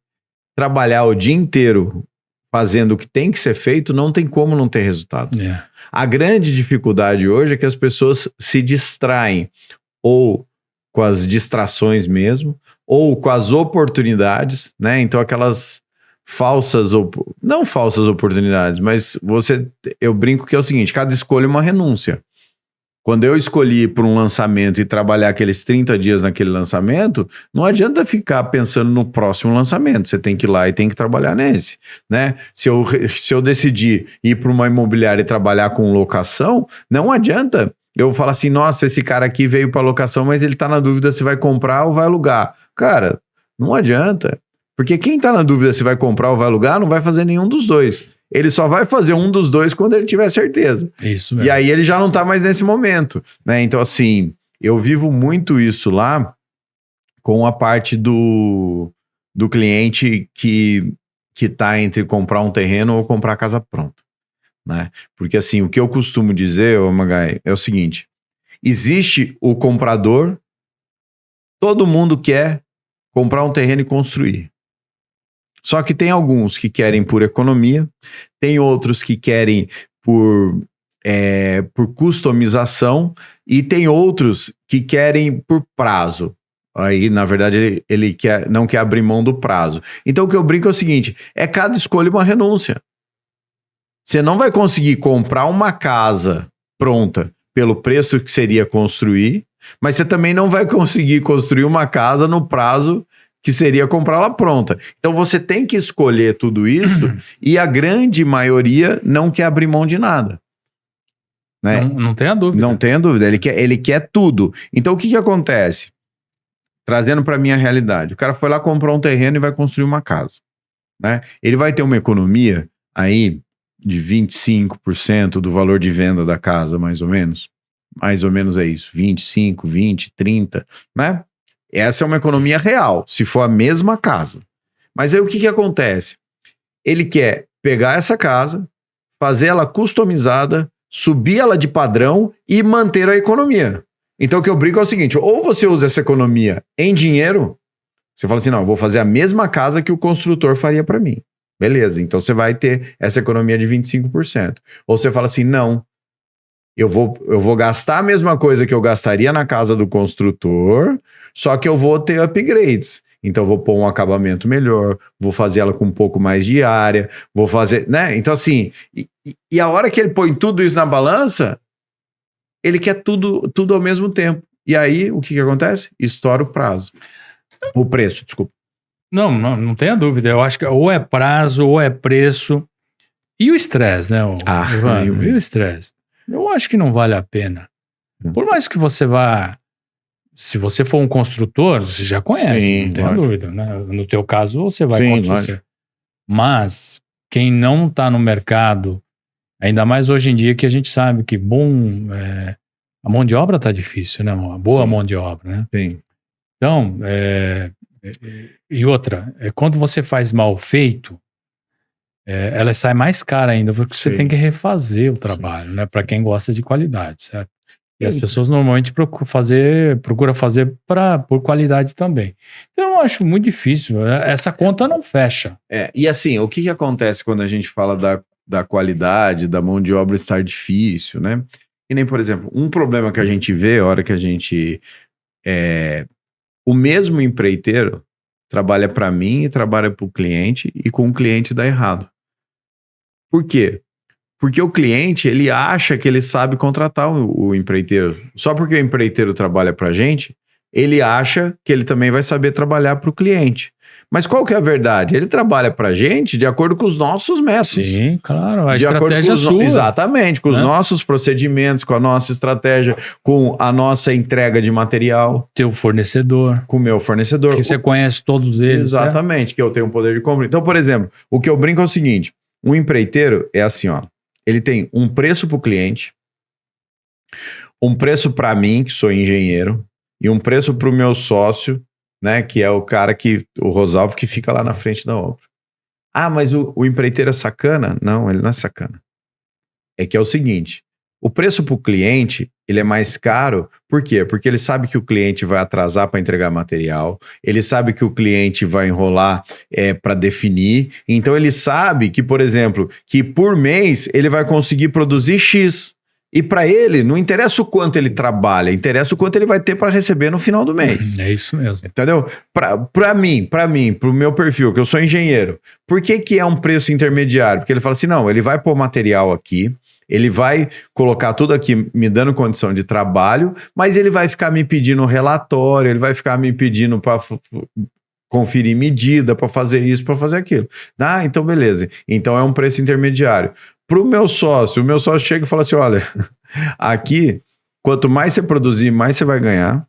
trabalhar o dia inteiro fazendo o que tem que ser feito, não tem como não ter resultado. A grande dificuldade hoje é que as pessoas se distraem ou com as distrações mesmo, ou com as oportunidades, né? Então aquelas não falsas oportunidades, mas eu brinco que é o seguinte, cada escolha é uma renúncia. Quando eu escolhi ir para um lançamento e trabalhar aqueles 30 dias naquele lançamento, não adianta ficar pensando no próximo lançamento. Você tem que ir lá e tem que trabalhar nesse, né? Se eu decidir ir para uma imobiliária e trabalhar com locação, não adianta eu falar assim, nossa, esse cara aqui veio para locação, mas ele está na dúvida se vai comprar ou vai alugar. Cara, não adianta. Porque quem está na dúvida se vai comprar ou vai alugar, não vai fazer nenhum dos dois. Ele só vai fazer um dos dois quando ele tiver certeza. Isso mesmo. E aí ele já não tá mais nesse momento, né? Então, assim, eu vivo muito isso lá com a parte do cliente que tá entre comprar um terreno ou comprar a casa pronta, né? Porque, assim, o que eu costumo dizer, ô Magai, é o seguinte, existe o comprador, todo mundo quer comprar um terreno e construir. Só que tem alguns que querem por economia, tem outros que querem por customização e tem outros que querem por prazo. Aí, na verdade, ele não quer abrir mão do prazo. Então, o que eu brinco é o seguinte, cada escolha uma renúncia. Você não vai conseguir comprar uma casa pronta pelo preço que seria construir, mas você também não vai conseguir construir uma casa no prazo que seria comprá-la pronta. Então você tem que escolher tudo isso e a grande maioria não quer abrir mão de nada. Né? Não tenha dúvida. Não tenha dúvida, ele quer tudo. Então o que acontece? Trazendo para a minha realidade, o cara foi lá, comprou um terreno e vai construir uma casa. Né? Ele vai ter uma economia aí de 25% do valor de venda da casa, mais ou menos. Mais ou menos é isso, 25, 20, 30, né? Essa é uma economia real, se for a mesma casa. Mas aí o que acontece? Ele quer pegar essa casa, fazer ela customizada, subir ela de padrão e manter a economia. Então o que eu brinco é o seguinte, ou você usa essa economia em dinheiro, você fala assim, não, eu vou fazer a mesma casa que o construtor faria para mim. Beleza, então você vai ter essa economia de 25%. Ou você fala assim, não, eu vou gastar a mesma coisa que eu gastaria na casa do construtor, só que eu vou ter upgrades. Então eu vou pôr um acabamento melhor, vou fazer ela com um pouco mais de área, vou fazer, né? Então assim, e a hora que ele põe tudo isso na balança, ele quer tudo ao mesmo tempo. E aí, o que acontece? Estoura o prazo. O preço, desculpa. Não tenha dúvida. Eu acho que ou é prazo, ou é preço. E o estresse, né, Evandro? E o estresse? Eu acho que não vale a pena. Por mais que você vá... Se você for um construtor, você já conhece, sim, não tenha dúvida. Né? No teu caso, você vai construir. Lógico. Mas quem não está no mercado, ainda mais hoje em dia que a gente sabe que a mão de obra está difícil, né? Uma boa mão de obra, né? Sim. Então, e outra, quando você faz mal feito, ela sai mais cara ainda, porque você tem que refazer o trabalho, né? Para quem gosta de qualidade, certo? E as pessoas normalmente procuram fazer por qualidade também. Então, eu acho muito difícil. Essa conta não fecha. E assim, o que acontece quando a gente fala da qualidade, da mão de obra estar difícil, né? E nem, por exemplo, um problema que a gente vê, a hora que a gente... o mesmo empreiteiro trabalha para mim e trabalha para o cliente, e com o cliente dá errado. Por quê? Porque o cliente, ele acha que ele sabe contratar o empreiteiro. Só porque o empreiteiro trabalha para a gente, ele acha que ele também vai saber trabalhar para o cliente. Mas qual que é a verdade? Ele trabalha para a gente de acordo com os nossos métodos. Sim, claro. A estratégia é sua. Exatamente, com os nossos procedimentos, com a nossa estratégia, com a nossa entrega de material. Teu fornecedor. Com o meu fornecedor. Que você conhece todos eles. Exatamente, que eu tenho um poder de compra. Então, por exemplo, o que eu brinco é o seguinte, um empreiteiro é assim, ó. Ele tem um preço para o cliente, um preço para mim, que sou engenheiro, e um preço para o meu sócio, né, que é o cara o Rosalvo, que fica lá na frente da obra. Ah, mas o empreiteiro é sacana? Não, ele não é sacana. É que é o seguinte, o preço para o cliente, ele é mais caro, por quê? Porque ele sabe que o cliente vai atrasar para entregar material, ele sabe que o cliente vai enrolar para definir, então ele sabe que, por exemplo, que por mês ele vai conseguir produzir X, e para ele não interessa o quanto ele trabalha, interessa o quanto ele vai ter para receber no final do mês. É isso mesmo. Entendeu? Para mim, pro meu perfil, que eu sou engenheiro, por que é um preço intermediário? Porque ele fala assim, não, ele vai pôr material aqui, Ele vai colocar tudo aqui me dando condição de trabalho, mas ele vai ficar me pedindo relatório, ele vai ficar me pedindo para conferir medida, para fazer isso, para fazer aquilo. Ah, então beleza. Então é um preço intermediário. Para o meu sócio chega e fala assim, olha, aqui, quanto mais você produzir, mais você vai ganhar,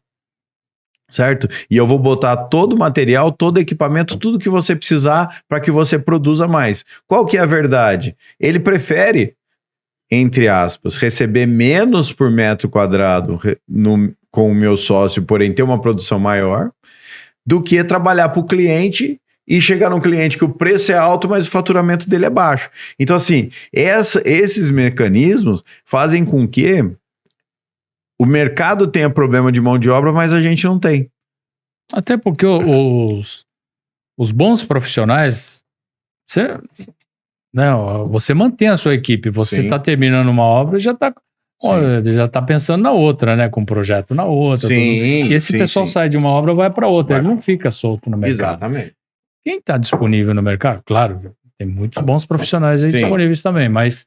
certo? E eu vou botar todo o material, todo o equipamento, tudo que você precisar para que você produza mais. Qual que é a verdade? Ele prefere, entre aspas, receber menos por metro quadrado com o meu sócio, porém ter uma produção maior, do que trabalhar para o cliente e chegar num cliente que o preço é alto, mas o faturamento dele é baixo. Então, assim, esses mecanismos fazem com que o mercado tenha problema de mão de obra, mas a gente não tem. Até porque os bons profissionais, você mantém a sua equipe, você está terminando uma obra e já está pensando na outra, né? Com um projeto na outra. Sim, e esse pessoal sai de uma obra e vai para outra, ele não fica solto no mercado. Exatamente. Quem está disponível no mercado? Claro, tem muitos bons profissionais aí disponíveis também, mas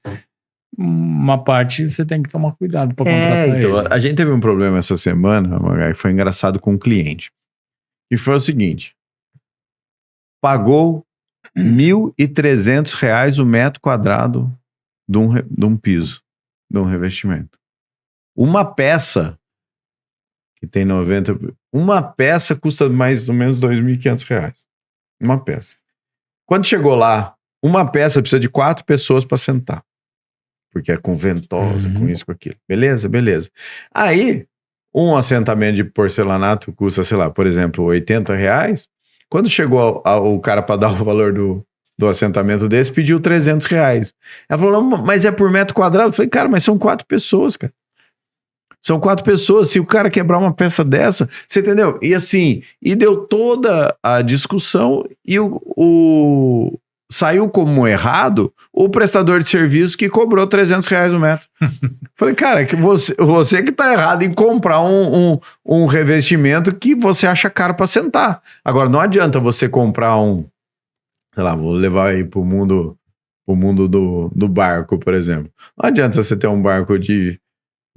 uma parte você tem que tomar cuidado para contratar então, ele. a gente teve um problema essa semana, que foi engraçado com um cliente. E foi o seguinte, pagou R$1.300 o metro quadrado de um piso, de um revestimento. Uma peça, que tem 90... Uma peça custa mais ou menos R$2.500. Uma peça. Quando chegou lá, uma peça precisa de 4 pessoas para sentar. Porque é com ventosa, com isso, com aquilo. Beleza? Beleza. Aí, um assentamento de porcelanato custa, sei lá, por exemplo, R$80. Quando chegou o cara para dar o valor do assentamento desse, pediu R$300. Ela falou, não, mas é por metro quadrado? Eu falei, cara, mas são 4 pessoas, cara. São 4 pessoas. Se o cara quebrar uma peça dessa, você entendeu? E assim, e deu toda a discussão e saiu como errado o prestador de serviço que cobrou R$300 o metro. Falei, cara, que você que tá errado em comprar um revestimento que você acha caro para sentar. Agora, não adianta você comprar sei lá, vou levar aí pro mundo do barco, por exemplo. Não adianta você ter um barco de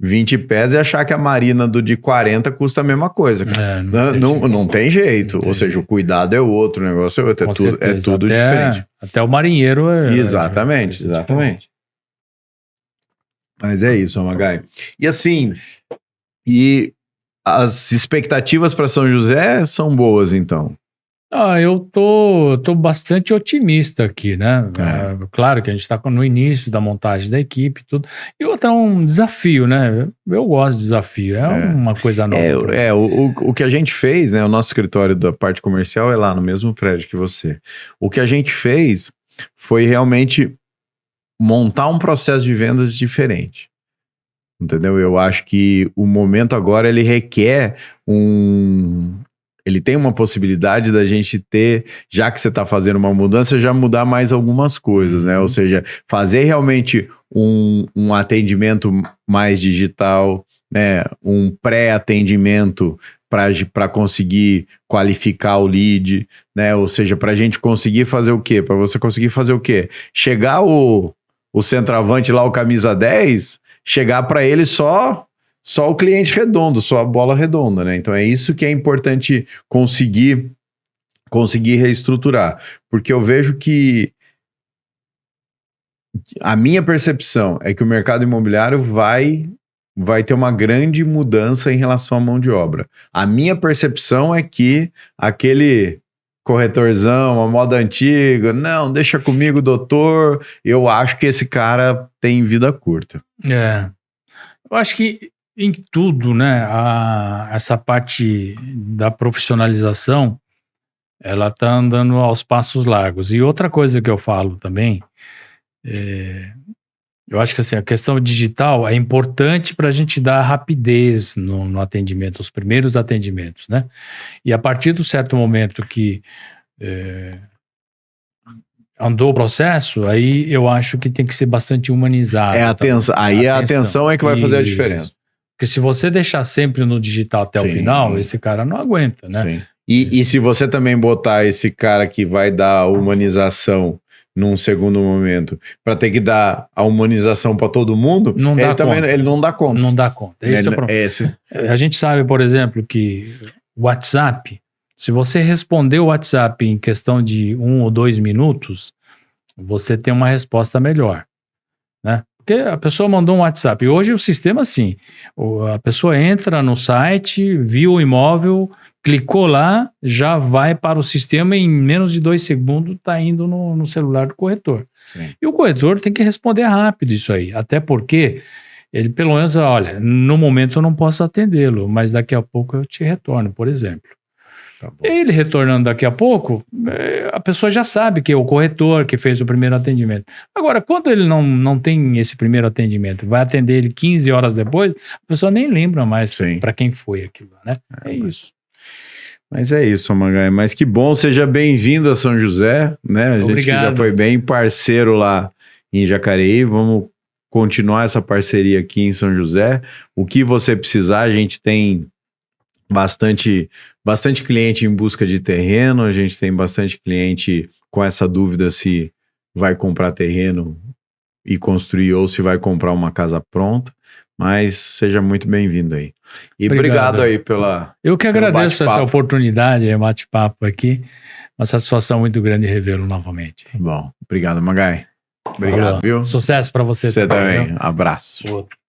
20 pés e achar que a marina de 40 custa a mesma coisa. Não tem jeito. Ou seja, o cuidado é outro, o negócio é outro. É tudo diferente. Até o marinheiro Exatamente. Mas é isso, Amagai. E assim, as expectativas para São José são boas, então? Eu tô bastante otimista aqui, né? Claro que a gente está no início da montagem da equipe e tudo. E outra é um desafio, né? Eu gosto de desafio, uma coisa nova. O que a gente fez, né? O nosso escritório da parte comercial é lá no mesmo prédio que você. O que a gente fez foi realmente montar um processo de vendas diferente. Entendeu? Eu acho que o momento agora ele requer ele tem uma possibilidade da gente ter, já que você está fazendo uma mudança, já mudar mais algumas coisas, né? Ou seja, fazer realmente um atendimento mais digital, né? Um pré-atendimento para conseguir qualificar o lead, né? Ou seja, para a gente conseguir fazer o quê? Para você conseguir fazer o quê? Chegar o centroavante lá, o camisa 10, chegar para ele só o cliente redondo, só a bola redonda, né? Então é isso que é importante conseguir reestruturar. Porque eu vejo que a minha percepção é que o mercado imobiliário vai ter uma grande mudança em relação à mão de obra. A minha percepção é que aquele corretorzão, a moda antiga, não, deixa comigo, doutor, eu acho que esse cara tem vida curta. Eu acho que em tudo, né, essa parte da profissionalização, ela tá andando aos passos largos. E outra coisa que eu falo também, eu acho que assim, a questão digital é importante para a gente dar rapidez no atendimento, os primeiros atendimentos, né? E a partir do certo momento que andou o processo, aí eu acho que tem que ser bastante humanizado. A atenção é que vai fazer a diferença. Porque se você deixar sempre no digital até o final, esse cara não aguenta, né? Sim. E se você também botar esse cara que vai dar a humanização num segundo momento, para ter que dar a humanização para todo mundo, Não dá conta. Ele não dá conta. Não dá conta. A gente sabe, por exemplo, que o WhatsApp, se você responder o WhatsApp em questão de 1 ou 2 minutos, você tem uma resposta melhor, né? Porque a pessoa mandou um WhatsApp. E hoje o sistema, assim, a pessoa entra no site, viu o imóvel, clicou lá, já vai para o sistema e em menos de 2 segundos está indo no celular do corretor. Sim. E o corretor tem que responder rápido isso aí, até porque ele pelo menos, olha, no momento eu não posso atendê-lo, mas daqui a pouco eu te retorno, por exemplo. Tá bom. Ele retornando daqui a pouco, a pessoa já sabe que é o corretor que fez o primeiro atendimento. Agora, quando ele não tem esse primeiro atendimento, vai atender ele 15 horas depois, a pessoa nem lembra mais para quem foi aquilo, né? É isso. Mas é isso, Mangai. Mas que bom, seja bem-vindo a São José, né? A gente que já foi bem parceiro lá em Jacareí, vamos continuar essa parceria aqui em São José. O que você precisar, a gente tem bastante cliente em busca de terreno, a gente tem bastante cliente com essa dúvida se vai comprar terreno e construir ou se vai comprar uma casa pronta, mas seja muito bem-vindo aí. E obrigado aí pela... Eu que agradeço essa oportunidade, bate-papo aqui, uma satisfação muito grande revê-lo novamente. Bom, obrigado, Mangai. Obrigado, viu? Sucesso para você também. Abraço. Outro.